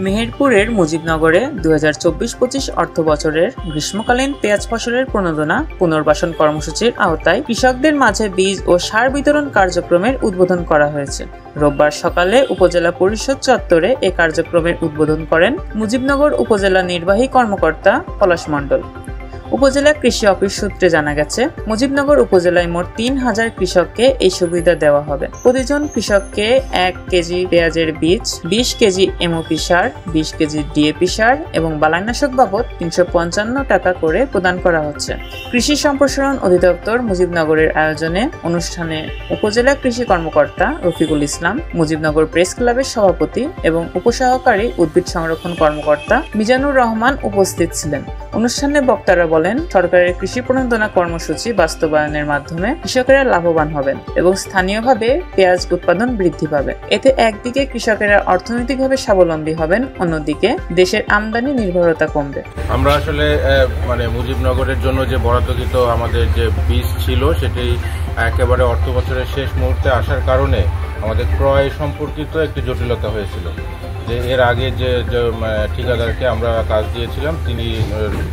মেহেরপুরের মুজিবনগরে ২০২৪-২৫ অর্থবছরের গ্রীষ্মকালীন পেঁয়াজ ফসলের প্রণোদনা পুনর্বাসন কর্মসূচির আওতায় কৃষকদের মাঝে বীজ ও সার বিতরণ কার্যক্রমের উদ্বোধন করা হয়েছে। রোববার সকালে উপজেলা পরিষদ চত্বরে এ কার্যক্রমের উদ্বোধন করেন মুজিবনগর উপজেলা নির্বাহী কর্মকর্তা পলাশ মণ্ডল। উপজেলা কৃষি অফিস সূত্রে জানা গেছে, মুজিবনগর উপজেলায় মোট ৩,০০০ কৃষককে এই সুবিধা দেওয়া হবে। প্রতিজন কৃষককে ১ কেজি পেঁয়াজের বীজ, ২০ কেজি এমওপি সার, ২০ কেজি ডিএপি সার এবং বালাইনাশক বাবদ ৩৫৫ টাকা করে প্রদান করা হচ্ছে। কৃষি সম্প্রসারণ অধিদপ্তর মুজিবনগরের আয়োজনে অনুষ্ঠানে উপজেলা কৃষি কর্মকর্তা রফিকুল ইসলাম, মুজিবনগর প্রেস ক্লাবের সভাপতি এবং উপসহকারী উদ্ভিদ সংরক্ষণ কর্মকর্তা মিজানুর রহমান উপস্থিত ছিলেন। অনুষ্ঠানে বক্তারা বলেন, সরকারের কৃষি প্রণোদনা কর্মসূচি বাস্তবায়নের মাধ্যমে কৃষকেরা লাভবান হবেন এবং স্থানীয়ভাবে পেঁয়াজ উৎপাদন বৃদ্ধি পাবে। এতে একদিকে কৃষকেরা অর্থনৈতিকভাবে স্বাবলম্বী হবেন, অন্যদিকে দেশের আমদানি নির্ভরতা কমবে। আমরা আসলে মুজিবনগরের জন্য যে বরাদ্দকৃত আমাদের যে বীজ ছিল সেটি একেবারে অর্থ বছরের শেষ মুহূর্তে আসার কারণে আমাদের ক্রয় সম্পর্কিত একটি জটিলতা হয়েছিল। যে এর আগে যে ঠিকাদারকে আমরা কাজ দিয়েছিলাম তিনি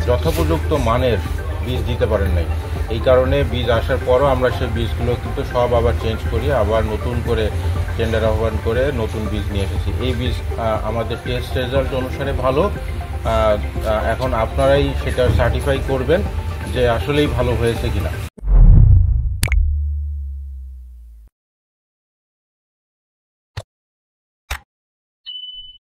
যথোপযুক্ত মানের বীজ দিতে পারেন নাই। এই কারণে বীজ আসার পরও আমরা সেই বীজগুলো কিন্তু সব আবার চেঞ্জ করি, আবার নতুন করে টেন্ডার আহ্বান করে নতুন বীজ নিয়ে এসেছি। এই বীজ আমাদের টেস্ট রেজাল্ট অনুসারে ভালো। এখন আপনারাই সেটা সার্টিফাই করবেন যে আসলেই ভালো হয়েছে কিনা।